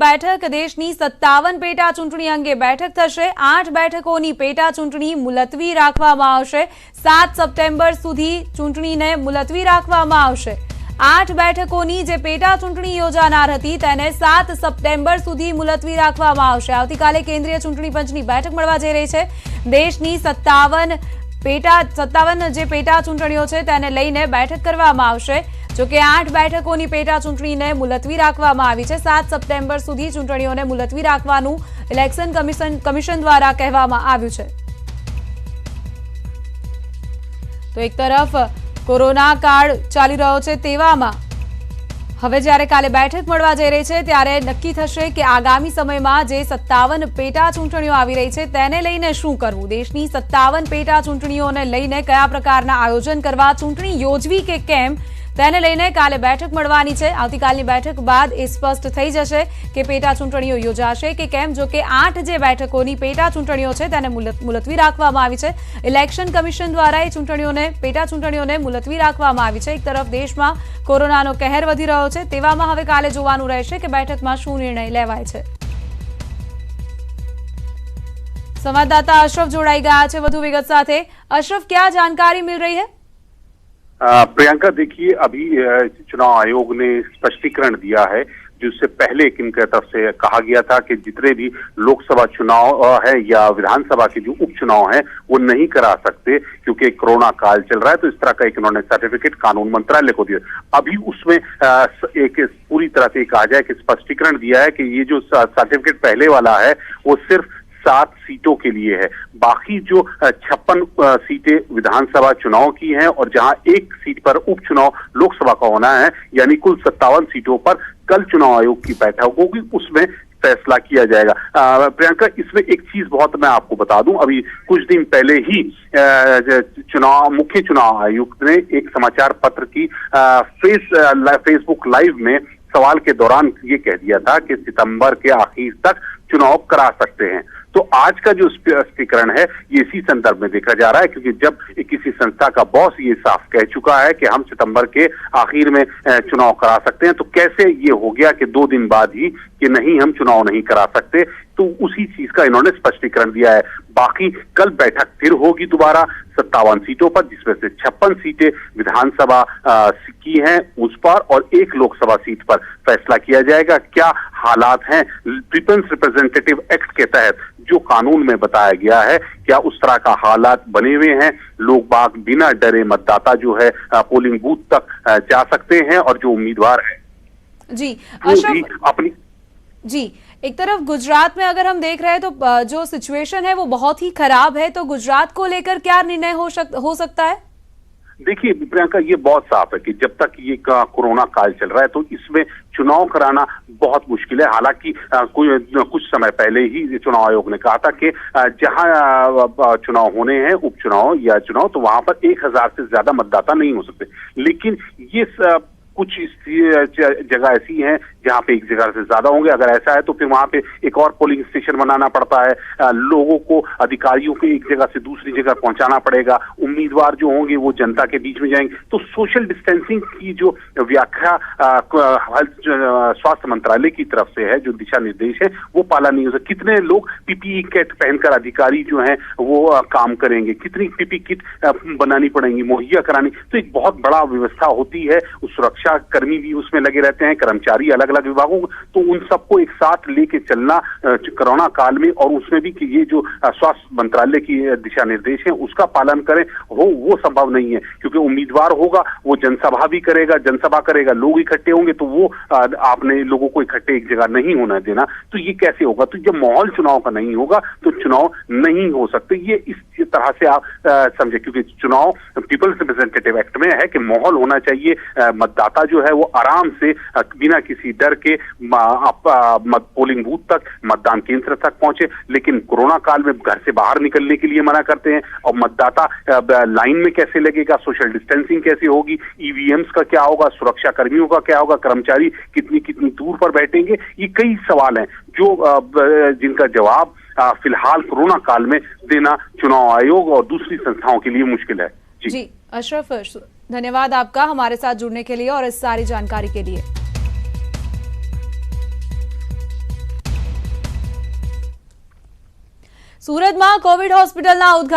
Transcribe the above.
બેઠક દેશની 57 પેટા ચૂંટણી અંગે બેઠક થશે। 8 બેઠકોની પેટા ચૂંટણી મુલતવી રાખવામાં આવશે। 7 સપ્ટેમ્બર સુધી ચૂંટણીને મુલતવી રાખવામાં આવશે। 8 બેઠકોની જે પેટા ચૂંટણી યોજાનાર હતી તેને 7 સપ્ટેમ્બર સુધી મુલતવી રાખવામાં આવશે। આવતીકાલે કેન્દ્રીય ચૂંટણી પંચની બેઠક મળવા જઈ રહી છે। દેશની 57 જે પેટા ચૂંટણીઓ છે તેને લઈને બેઠક કરવામાં આવશે। જો કે 8 બેઠકોની પેટા ચૂંટણીને મુલતવી રાખવામાં આવી છે। 7 સપ્ટેમ્બર સુધી ચૂંટણીઓને મુલતવી રાખવાનું ઇલેક્શન કમિશન દ્વારા કહેવામાં આવ્યું છે। તો એક તરફ કોરોના કાળ ચાલી રહ્યો છે તેવામાં હવે જ્યારે કાલે બેઠક મળવા જઈ રહી છે ત્યારે નક્કી થશે કે આગામી સમયમાં જે 57 પેટા ચૂંટણીઓ આવી રહી છે તેને લઈને શું કરવું। દેશની 57 પેટા ચૂંટણીઓને લઈને કયા પ્રકારના આયોજન કરવા, ચૂંટણી યોજવી કે કેમ તેને લઈને કાલે બેઠક મળવાની છે। આવતીકાલની બેઠક બાદ એ સ્પષ્ટ થઈ જશે કે પેટા ચૂંટણીઓ યોજાશે કે કેમ। જો કે 8 જે બેઠકોની પેટા ચૂંટણીઓ છે તેને મુલતવી રાખવામાં આવી છે। ઇલેક્શન કમિશન દ્વારા એ પેટા ચૂંટણીઓને મુલતવી રાખવામાં આવી છે। એક તરફ દેશમાં કોરોનાનો કહેર વધી રહ્યો છે તેવામાં હવે કાલે જોવાનું રહેશે કે બેઠકમાં શું નિર્ણય લેવાય છે। संवाददाता अशरफ जोड़ाई गया है વધુ વિગત સાથે। अशरफ, क्या जानकारी मिल रही है? प्रियंका, देखिए, अभी चुनाव आयोग ने स्पष्टीकरण दिया है जिससे पहले इनके तरफ से कहा गया था कि जितने भी लोकसभा चुनाव है या विधानसभा के जो उपचुनाव हैं वो नहीं करा सकते क्योंकि कोरोना काल चल रहा है। तो इस तरह का एक इन्होंने सर्टिफिकेट कानून मंत्रालय को दिया। अभी उसमें एक पूरी तरह से कहा जाए कि स्पष्टीकरण दिया है कि ये जो सर्टिफिकेट पहले वाला है वो सिर्फ 7 सीटों के लिए है। बाकी जो 56 सीटें विधानसभा चुनाव की हैं और जहां एक सीट पर उपचुनाव लोकसभा का होना है, यानी कुल 57 सीटों पर कल चुनाव आयोग की बैठक होगी, उसमें फैसला किया जाएगा। प्रियंका, इसमें एक चीज बहुत मैं आपको बता दूं, अभी कुछ दिन पहले ही मुख्य चुनाव आयुक्त ने एक समाचार पत्र की फेसबुक लाइव में सवाल के दौरान ये कह दिया था कि सितंबर के आखिर तक चुनाव करा सकते हैं। तो आज का जो स्पष्टीकरण है ये इसी संदर्भ में देखा जा रहा है, क्योंकि जब किसी संस्था का बॉस ये साफ कह चुका है कि हम सितंबर के आखिर में चुनाव करा सकते हैं, तो कैसे ये हो गया कि 2 दिन बाद ही कि नहीं, हम चुनाव नहीं करा सकते। तो उसी चीज का इन्होंने स्पष्टीकरण दिया है। बाकी कल बैठक फिर होगी दोबारा 57 सीटों पर, जिसमें से 56 सीटें विधानसभा की हैं उस पर और 1 लोकसभा सीट पर फैसला किया जाएगा। क्या हालात हैं पीपल्स रिप्रेजेंटेटिव एक्ट के तहत जो कानून में बताया गया है, क्या उस तरह का हालात बने हुए हैं? लोग बाग बिना डरे मतदाता जो है पोलिंग बूथ तक जा सकते हैं और जो उम्मीदवार है जी अपनी जी। एक तरफ गुजरात में अगर हम देख रहे हैं तो जो सिचुएशन है वो बहुत ही खराब है, तो गुजरात को लेकर क्या निर्णय हो सकता है? देखिए प्रियंका, ये बहुत साफ है कि जब तक ये कोरोना काल चल रहा है तो इसमें चुनाव कराना बहुत मुश्किल है। हालांकि कुछ समय पहले ही चुनाव आयोग ने कहा था कि जहां चुनाव होने हैं, उपचुनाव या चुनाव, तो वहां पर 1000 से ज्यादा मतदाता नहीं हो सकते। लेकिन ये कुछ जगह ऐसी हैं जहां पे एक जगह से ज्यादा होंगे। अगर ऐसा है तो फिर वहां पे एक और पोलिंग स्टेशन बनाना पड़ता है, लोगों को, अधिकारियों को एक जगह से दूसरी जगह पहुंचाना पड़ेगा, उम्मीदवार जो होंगे वो जनता के बीच में जाएंगे। तो सोशल डिस्टेंसिंग की जो व्याख्या स्वास्थ्य मंत्रालय की तरफ से है, जो दिशा निर्देश है, वो पालन नहीं हो सकता। कितने लोग पीपीई किट पहनकर अधिकारी जो है वो काम करेंगे, कितनी पीपीई किट बनानी पड़ेंगी, मुहैया करानी, तो एक बहुत बड़ा व्यवस्था होती है। सुरक्षा कर्मी भी उसमें लगे रहते हैं, कर्मचारी अलग अलग विभागों, तो उन सबको एक साथ लेके चलना कोरोना काल में, और उसमें भी कि ये जो स्वास्थ्य मंत्रालय की दिशा निर्देश है उसका पालन करें, वो संभव नहीं है। क्योंकि उम्मीदवार होगा वो जनसभा करेगा, लोग इकट्ठे होंगे, तो वो आपने लोगों को इकट्ठे एक जगह नहीं होना देना। तो ये कैसे होगा? तो जब माहौल चुनाव का नहीं होगा तो चुनाव नहीं हो सकते। ये इस तरह से आप समझे, क्योंकि चुनाव पीपल्स रिप्रेजेंटेटिव एक्ट में है कि माहौल होना चाहिए, मतदाता जो है वो आराम से बिना किसी डर के पोलिंग बूथ तक, मतदान केंद्र तक पहुंचे। लेकिन कोरोना काल में घर से बाहर निकलने के लिए मना करते हैं, और मतदाता लाइन में कैसे लगेगा, सोशल डिस्टेंसिंग कैसे होगी, ईवीएम्स का क्या होगा, सुरक्षा कर्मियों का क्या होगा, कर्मचारी कितनी दूर पर बैठेंगे, ये कई सवाल हैं जो जिनका जवाब फिलहाल कोरोना काल में देना चुनाव आयोग और दूसरी संस्थाओं के लिए मुश्किल है। जी अशरफ, धन्यवाद आपका हमारे साथ जुड़ने के लिए और इस सारी जानकारी के लिए। સુરતમાં કોવિડ હોસ્પિટલના ઉદ્ઘાટન